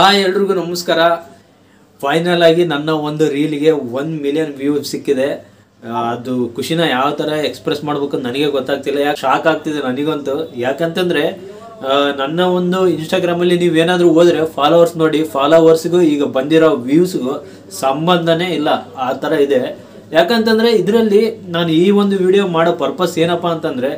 ಎಲ್ರಿಗೂ ನಮಸ್ಕಾರ. ಫೈನಲ್ ಆಗಿ ನನ್ನ ಒಂದು ರೀಲ್ಗೆ 1 ಮಿಲಿಯನ್ ವ್ಯೂ ಸಿಕ್ಕಿದೆ. ಅದು ಖುಷಿನ ಯಾವ ಥರ ಎಕ್ಸ್ಪ್ರೆಸ್ ಮಾಡ್ಬೇಕು ನನಗೆ ಗೊತ್ತಾಗ್ತಿಲ್ಲ. ಯಾಕೆ ಶಾಕ್ ಆಗ್ತಿದೆ ನನಗಂತೂ. ಯಾಕಂತಂದರೆ ನನ್ನ ಒಂದು ಇನ್ಸ್ಟಾಗ್ರಾಮಲ್ಲಿ ನೀವೇನಾದರೂ ಹೋದರೆ ಫಾಲೋವರ್ಸ್ ನೋಡಿ, ಫಾಲೋವರ್ಸ್ಗೂ ಈಗ ಬಂದಿರೋ ವ್ಯೂಸ್ಗೂ ಸಂಬಂಧನೇ ಇಲ್ಲ, ಆ ಥರ ಇದೆ. ಯಾಕಂತಂದರೆ ಇದರಲ್ಲಿ ನಾನು ಈ ಒಂದು ವಿಡಿಯೋ ಮಾಡೋ ಪರ್ಪಸ್ ಏನಪ್ಪ ಅಂತಂದರೆ,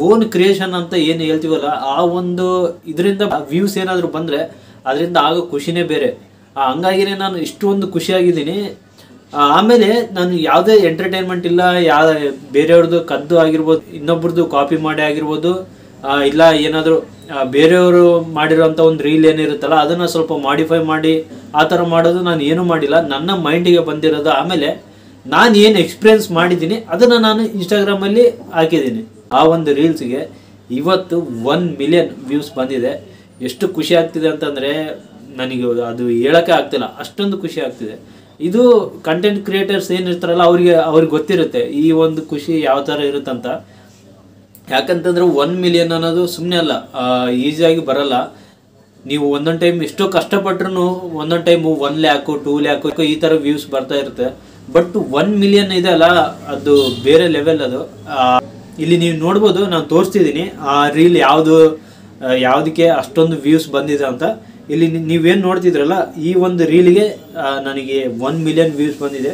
ಓನ್ ಕ್ರಿಯೇಷನ್ ಅಂತ ಏನು ಹೇಳ್ತೀವಲ್ಲ, ಆ ಒಂದು ಇದರಿಂದ ವ್ಯೂಸ್ ಏನಾದರೂ ಬಂದರೆ ಅದರಿಂದ ಆಗೋ ಖುಷಿನೇ ಬೇರೆ. ಹಂಗಾಗಿನೇ ನಾನು ಇಷ್ಟೊಂದು ಖುಷಿಯಾಗಿದ್ದೀನಿ. ಆಮೇಲೆ ನಾನು ಯಾವುದೇ ಎಂಟರ್ಟೈನ್ಮೆಂಟ್ ಇಲ್ಲ, ಬೇರೆಯವ್ರದ್ದು ಕದ್ದು ಆಗಿರ್ಬೋದು, ಇನ್ನೊಬ್ರದ್ದು ಕಾಪಿ ಮಾಡಿ ಆಗಿರ್ಬೋದು, ಇಲ್ಲ ಏನಾದರೂ ಬೇರೆಯವರು ಮಾಡಿರೋಂಥ ಒಂದು ರೀಲ್ ಏನಿರುತ್ತಲ್ಲ ಅದನ್ನು ಸ್ವಲ್ಪ ಮಾಡಿಫೈ ಮಾಡಿ ಆ ಥರ ಮಾಡೋದು ನಾನು ಏನೂ ಮಾಡಿಲ್ಲ. ನನ್ನ ಮೈಂಡಿಗೆ ಬಂದಿರೋದು. ಆಮೇಲೆ ನಾನು ಏನು ಎಕ್ಸ್ಪೀರಿಯನ್ಸ್ ಮಾಡಿದ್ದೀನಿ ಅದನ್ನು ನಾನು ಇನ್ಸ್ಟಾಗ್ರಾಮಲ್ಲಿ ಹಾಕಿದ್ದೀನಿ. ಆ ಒಂದು ರೀಲ್ಸ್ಗೆ ಇವತ್ತು 1 ಮಿಲಿಯನ್ ವ್ಯೂಸ್ ಬಂದಿದೆ. ಎಷ್ಟು ಖುಷಿ ಆಗ್ತಿದೆ ಅಂತಂದರೆ ನನಗೆ ಅದು ಹೇಳೋಕ್ಕೆ ಆಗ್ತಿಲ್ಲ, ಅಷ್ಟೊಂದು ಖುಷಿ ಆಗ್ತಿದೆ. ಇದು ಕಂಟೆಂಟ್ ಕ್ರಿಯೇಟರ್ಸ್ ಏನಿರ್ತಾರಲ್ಲ ಅವ್ರಿಗೆ ಗೊತ್ತಿರುತ್ತೆ ಈ ಒಂದು ಖುಷಿ ಯಾವ ಥರ ಇರುತ್ತಂತ. ಯಾಕಂತಂದರೆ 1 ಮಿಲಿಯನ್ ಅನ್ನೋದು ಸುಮ್ಮನೆ ಅಲ್ಲ, ಈಸಿಯಾಗಿ ಬರಲ್ಲ. ನೀವು ಒಂದೊಂದು ಟೈಮ್ ಎಷ್ಟೋ ಕಷ್ಟಪಟ್ರೂ ಒಂದೊಂದು ಟೈಮು 1 ಲ್ಯಾಕು 2 ಲ್ಯಾಕು ಈ ಥರ ವ್ಯೂಸ್ ಬರ್ತಾ ಇರುತ್ತೆ. ಬಟ್ 1 ಮಿಲಿಯನ್ ಇದೆ ಅಲ್ಲ, ಅದು ಬೇರೆ ಲೆವೆಲ್. ಅದು ಇಲ್ಲಿ ನೀವು ನೋಡ್ಬೋದು, ನಾನು ತೋರಿಸ್ತಿದ್ದೀನಿ ಆ ರೀಲ್ ಯಾವುದಕ್ಕೆ ಅಷ್ಟೊಂದು ವ್ಯೂಸ್ ಬಂದಿದೆ ಅಂತ. ಇಲ್ಲಿ ನೀವೇನು ನೋಡ್ತಿದ್ರಲ್ಲ, ಈ ಒಂದು ರೀಲ್ಗೆ ನನಗೆ 1 ಮಿಲಿಯನ್ ವ್ಯೂಸ್ ಬಂದಿದೆ.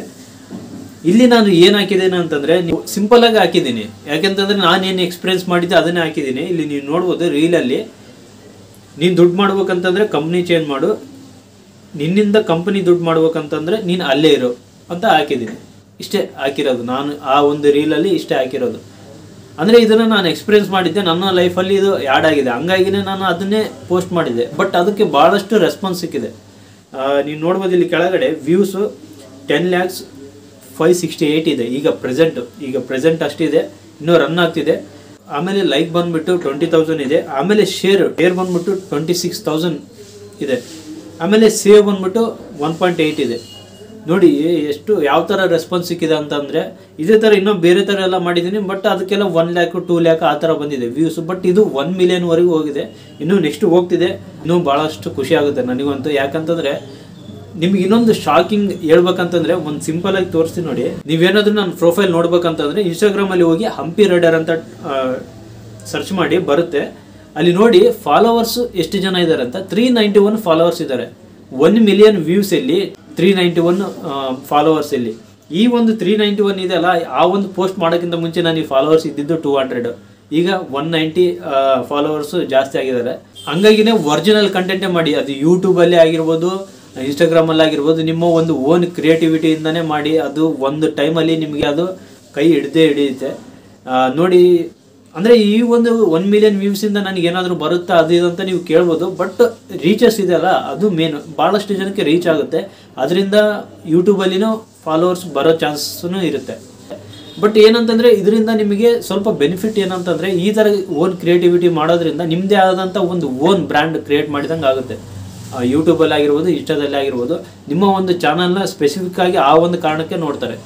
ಇಲ್ಲಿ ನಾನು ಏನು ಹಾಕಿದ್ದೇನೆ ಅಂತಂದರೆ, ನೀವು ಸಿಂಪಲಾಗಿ ಹಾಕಿದ್ದೀನಿ. ಯಾಕೆಂತಂದರೆ ನಾನೇನು ಎಕ್ಸ್ಪೀರಿಯನ್ಸ್ ಮಾಡಿದ್ದೆ ಅದನ್ನೇ ಹಾಕಿದ್ದೀನಿ. ಇಲ್ಲಿ ನೀವು ನೋಡ್ಬೋದು, ರೀಲಲ್ಲಿ ನೀನು ದುಡ್ಡು ಮಾಡ್ಬೇಕಂತಂದರೆ ಕಂಪ್ನಿ ಚೇಂಜ್ ಮಾಡು, ನಿನ್ನಿಂದ ಕಂಪ್ನಿ ದುಡ್ಡು ಮಾಡ್ಬೇಕಂತಂದರೆ ನೀನು ಅಲ್ಲೇ ಇರು ಅಂತ ಹಾಕಿದ್ದೀನಿ. ಇಷ್ಟೇ ಹಾಕಿರೋದು ನಾನು ಆ ಒಂದು ರೀಲಲ್ಲಿ, ಇಷ್ಟೇ ಹಾಕಿರೋದು. ಅಂದರೆ ಇದನ್ನು ನಾನು ಎಕ್ಸ್ಪೀರಿಯನ್ಸ್ ಮಾಡಿದ್ದೆ, ನನ್ನ ಲೈಫಲ್ಲಿ ಇದು ಆ್ಯಡ್ ಆಗಿದೆ. ಹಂಗಾಗಿನೇ ನಾನು ಅದನ್ನೇ ಪೋಸ್ಟ್ ಮಾಡಿದ್ದೆ. ಬಟ್ ಅದಕ್ಕೆ ಭಾಳಷ್ಟು ರೆಸ್ಪಾನ್ಸ್ ಸಿಕ್ಕಿದೆ. ನೀವು ನೋಡ್ಬೋದು, ಇಲ್ಲಿ ಕೆಳಗಡೆ ವ್ಯೂಸು 10,568 ಇದೆ ಈಗ ಪ್ರೆಸೆಂಟ್ ಅಷ್ಟಿದೆ, ಇನ್ನೂ ರನ್ ಆಗ್ತಿದೆ. ಆಮೇಲೆ ಲೈಕ್ ಬಂದುಬಿಟ್ಟು 20,000 ಇದೆ. ಆಮೇಲೆ ಶೇರ್ ಬಂದುಬಿಟ್ಟು 26,000 ಇದೆ. ಆಮೇಲೆ ಸೇವ್ ಬಂದುಬಿಟ್ಟು 1.8 ಇದೆ. ನೋಡಿ ಎಷ್ಟು ಯಾವ ಥರ ರೆಸ್ಪಾನ್ಸ್ ಸಿಕ್ಕಿದೆ ಅಂತಂದರೆ, ಇದೇ ಥರ ಇನ್ನೂ ಬೇರೆ ಥರ ಎಲ್ಲ ಮಾಡಿದ್ದೀನಿ. ಬಟ್ ಅದಕ್ಕೆಲ್ಲ 1 ಲ್ಯಾಕು 2 ಲ್ಯಾಕ್ ಆ ಥರ ಬಂದಿದೆ ವ್ಯೂಸು. ಬಟ್ ಇದು 1 ಮಿಲಿಯನ್ವರೆಗೂ ಹೋಗಿದೆ, ಇನ್ನೂ ನೆಕ್ಸ್ಟ್ ಹೋಗ್ತಿದೆ. ಇನ್ನೂ ಭಾಳಷ್ಟು ಖುಷಿ ಆಗುತ್ತೆ ನನಗಂತೂ. ಯಾಕಂತಂದರೆ ನಿಮ್ಗೆ ಇನ್ನೊಂದು ಶಾಕಿಂಗ್ ಹೇಳ್ಬೇಕಂತಂದರೆ, ಒಂದು ಸಿಂಪಲಾಗಿ ತೋರಿಸ್ತೀನಿ ನೋಡಿ. ನೀವೇನಾದರೂ ನನ್ನ ಪ್ರೊಫೈಲ್ ನೋಡ್ಬೇಕಂತಂದರೆ ಇನ್ಸ್ಟಾಗ್ರಾಮಲ್ಲಿ ಹೋಗಿ ಹಂಪಿ ರೈಡರ್ ಅಂತ ಸರ್ಚ್ ಮಾಡಿ ಬರುತ್ತೆ. ಅಲ್ಲಿ ನೋಡಿ ಫಾಲೋವರ್ಸು ಎಷ್ಟು ಜನ ಇದ್ದಾರೆ ಅಂತ. 391 ಫಾಲೋವರ್ಸ್ ಇದ್ದಾರೆ. 1 ಮಿಲಿಯನ್ ವ್ಯೂಸಲ್ಲಿ 391 ಫಾಲೋವರ್ಸ್ ಇಲ್ಲಿ. ಈ ಒಂದು 391 ಇದೆ ಅಲ್ಲ, ಆ ಒಂದು ಪೋಸ್ಟ್ ಮಾಡೋಕ್ಕಿಂತ ಮುಂಚೆ ನನಗೆ ಫಾಲೋವರ್ಸ್ ಇದ್ದಿದ್ದು 200, ಈಗ 190 ಫಾಲೋವರ್ಸು ಜಾಸ್ತಿ ಆಗಿದ್ದಾರೆ. ಹಂಗಾಗಿನೇ ಒರಿಜಿನಲ್ ಕಂಟೆಂಟೇ ಮಾಡಿ, ಅದು ಯೂಟ್ಯೂಬಲ್ಲೇ ಆಗಿರ್ಬೋದು, ಇನ್ಸ್ಟಾಗ್ರಾಮಲ್ಲಿ ಆಗಿರ್ಬೋದು, ನಿಮ್ಮ ಒಂದು ಓನ್ ಕ್ರಿಯೇಟಿವಿಟಿಯಿಂದನೇ ಮಾಡಿ. ಅದು ಒಂದು ಟೈಮಲ್ಲಿ ನಿಮಗೆ ಅದು ಕೈ ಹಿಡಿಯುತ್ತೆ ನೋಡಿ. ಅಂದರೆ ಈ ಒಂದು 1 ಮಿಲಿಯನ್ ವ್ಯೂಸಿಂದ ನನಗೇನಾದರೂ ಬರುತ್ತಾ ಅದು ಇದು ಅಂತ ನೀವು ಕೇಳ್ಬೋದು. ಬಟ್ ರೀಚಸ್ ಇದೆಯಲ್ಲ, ಅದು ಮೇನು. ಭಾಳಷ್ಟು ಜನಕ್ಕೆ ರೀಚ್ ಆಗುತ್ತೆ. ಅದರಿಂದ ಯೂಟ್ಯೂಬಲ್ಲಿನೂ ಫಾಲೋವರ್ಸ್ ಬರೋ ಚಾನ್ಸೂ ಇರುತ್ತೆ. ಬಟ್ ಏನಂತಂದರೆ ಇದರಿಂದ ನಿಮಗೆ ಸ್ವಲ್ಪ ಬೆನಿಫಿಟ್ ಏನಂತಂದರೆ, ಈ ಥರ ಓನ್ ಕ್ರಿಯೇಟಿವಿಟಿ ಮಾಡೋದ್ರಿಂದ ನಿಮ್ಮದೇ ಆದಂಥ ಒಂದು ಓನ್ ಬ್ರ್ಯಾಂಡ್ ಕ್ರಿಯೇಟ್ ಮಾಡಿದಂಗೆ ಆಗುತ್ತೆ. ಯೂಟ್ಯೂಬಲ್ಲಿ ಆಗಿರ್ಬೋದು, ಇನ್ಸ್ಟಾದಲ್ಲಿ ಆಗಿರ್ಬೋದು, ನಿಮ್ಮ ಒಂದು ಚಾನಲ್ನ ಸ್ಪೆಸಿಫಿಕ್ ಆಗಿ ಆ ಒಂದು ಕಾರಣಕ್ಕೆ ನೋಡ್ತಾರೆ.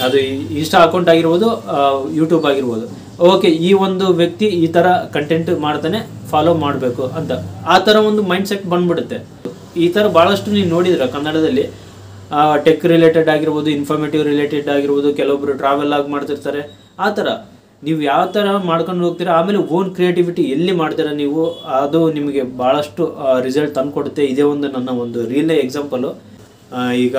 ಅದು ಇನ್ಸ್ಟಾ ಅಕೌಂಟ್ ಆಗಿರ್ಬೋದು, ಯೂಟ್ಯೂಬ್ ಆಗಿರ್ಬೋದು. ಓಕೆ, ಈ ಒಂದು ವ್ಯಕ್ತಿ ಈ ಥರ ಕಂಟೆಂಟ್ ಮಾಡ್ತಾನೆ, ಫಾಲೋ ಮಾಡಬೇಕು ಅಂತ, ಆ ಥರ ಒಂದು ಮೈಂಡ್ ಸೆಟ್ ಬಂದ್ಬಿಡುತ್ತೆ. ಈ ಥರ ಭಾಳಷ್ಟು ನೀವು ನೋಡಿದ್ರೆ ಕನ್ನಡದಲ್ಲಿ ಟೆಕ್ ರಿಲೇಟೆಡ್ ಆಗಿರ್ಬೋದು, ಇನ್ಫಾರ್ಮೇಟಿವ್ ರಿಲೇಟೆಡ್ ಆಗಿರ್ಬೋದು, ಕೆಲವೊಬ್ಬರು ಟ್ರಾವೆಲ್ ಆಗಿ ಮಾಡ್ತಿರ್ತಾರೆ. ಆ ಥರ ನೀವು ಯಾವ ಥರ ಮಾಡ್ಕೊಂಡು ಹೋಗ್ತೀರಾ, ಆಮೇಲೆ ಓನ್ ಕ್ರಿಯೇಟಿವಿಟಿ ಎಲ್ಲಿ ಮಾಡ್ತೀರಾ ನೀವು, ಅದು ನಿಮಗೆ ಭಾಳಷ್ಟು ರಿಸಲ್ಟ್ ತಂದುಕೊಡುತ್ತೆ. ಇದೇ ಒಂದು ನನ್ನ ಒಂದು ರೀಲೇ ಎಕ್ಸಾಂಪಲು. ಈಗ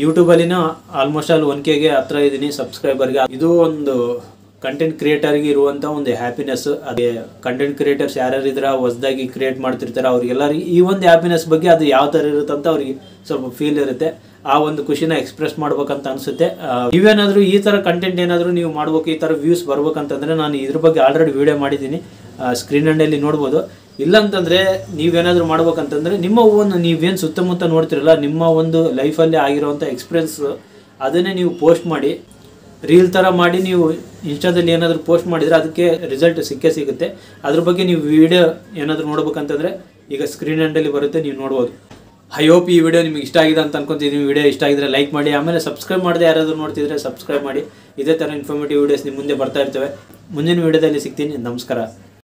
ಯೂಟ್ಯೂಬಲ್ಲಿನ ಆಲ್ಮೋಸ್ಟ್ ಆಲ್ 1K ಹತ್ರ ಇದ್ದೀನಿ ಸಬ್ಸ್ಕ್ರೈಬರ್ಗೆ. ಇದು ಒಂದು ಕಂಟೆಂಟ್ ಕ್ರಿಯೇಟರ್ಗೆ ಇರುವಂಥ ಒಂದು ಹ್ಯಾಪಿನೆಸ್. ಅದೇ ಕಂಟೆಂಟ್ ಕ್ರಿಯೇಟರ್ಸ್ ಯಾರ್ಯಾರು ಇದ್ರೆ ಹೊಸದಾಗಿ ಕ್ರಿಯೇಟ್ ಮಾಡ್ತಿರ್ತಾರೆ ಅವ್ರಿಗೆಲ್ಲರಿಗೆ ಈ ಒಂದು ಹ್ಯಾಪಿನೆಸ್ ಬಗ್ಗೆ ಅದು ಯಾವ ಥರ ಇರುತ್ತೆ ಅಂತ ಅವ್ರಿಗೆ ಸ್ವಲ್ಪ ಫೀಲ್ ಇರುತ್ತೆ. ಆ ಒಂದು ಖುಷಿನ ಎಕ್ಸ್ಪ್ರೆಸ್ ಮಾಡ್ಬೇಕಂತ ಅನಿಸುತ್ತೆ. ನೀವೇನಾದರೂ ಈ ಥರ ಕಂಟೆಂಟ್ ಏನಾದರೂ ನೀವು ಮಾಡ್ಬೇಕು, ಈ ಥರ ವ್ಯೂಸ್ ಬರ್ಬೇಕಂತಂದರೆ ನಾನು ಇದ್ರ ಬಗ್ಗೆ ಆಲ್ರೆಡಿ ವೀಡಿಯೋ ಮಾಡಿದ್ದೀನಿ, ಸ್ಕ್ರೀನ್ ಹ್ಯಾಂಡಲ್ಲಿ ನೋಡ್ಬೋದು. ಇಲ್ಲಾಂತಂದರೆ ನೀವೇನಾದರೂ ಮಾಡ್ಬೇಕಂತಂದರೆ ನಿಮ್ಮ ಓನ್ ನೀವೇನು ಸುತ್ತಮುತ್ತ ನೋಡ್ತಿರಲ್ಲ, ನಿಮ್ಮ ಒಂದು ಲೈಫಲ್ಲಿ ಆಗಿರೋವಂಥ ಎಕ್ಸ್ಪೀರಿಯನ್ಸ್ ಅದನ್ನೇ ನೀವು ಪೋಸ್ಟ್ ಮಾಡಿ, ರೀಲ್ ಥರ ಮಾಡಿ ನೀವು ಇನ್ಸ್ಟಾದಲ್ಲಿ ಏನಾದರೂ ಪೋಸ್ಟ್ ಮಾಡಿದರೆ ಅದಕ್ಕೆ ರಿಸಲ್ಟ್ ಸಿಗುತ್ತೆ. ಅದ್ರ ಬಗ್ಗೆ ನೀವು ವಿಡಿಯೋ ಏನಾದರೂ ನೋಡ್ಬೇಕಂತಂದರೆ ಈಗ ಸ್ಕ್ರೀನ್ ಹ್ಯಾಂಡಲ್ಲಿ ಬರುತ್ತೆ, ನೀವು ನೋಡ್ಬೋದು. ಐ ಹೋಪ್ ಈ ವಿಡಿಯೋ ನಿಮಗೆ ಇಷ್ಟ ಆಗಿದೆ ಅಂತ ಅನ್ಕೊತಿದ್ದೀನಿ. ವಿಡಿಯೋ ಇಷ್ಟ ಆಗಿದ್ರೆ ಲೈಕ್ ಮಾಡಿ, ಆಮೇಲೆ ಸಬ್ಸ್ಕ್ರೈಬ್ ಮಾಡದೆ ಯಾರಾದರೂ ನೋಡ್ತಿದ್ರೆ ಸಬ್ಸ್ಕ್ರೈಬ್ ಮಾಡಿ. ಇದೇ ಥರ ಇನ್ಫಾರ್ಮೇಟಿವ್ ವೀಡಿಯೋಸ್ ನಿಮ್ಮ ಮುಂದೆ ಬರ್ತಾ ಇರ್ತವೆ. ಮುಂದಿನ ವಿಡಿಯೋದಲ್ಲಿ ಸಿಗ್ತೀನಿ. ನಮಸ್ಕಾರ.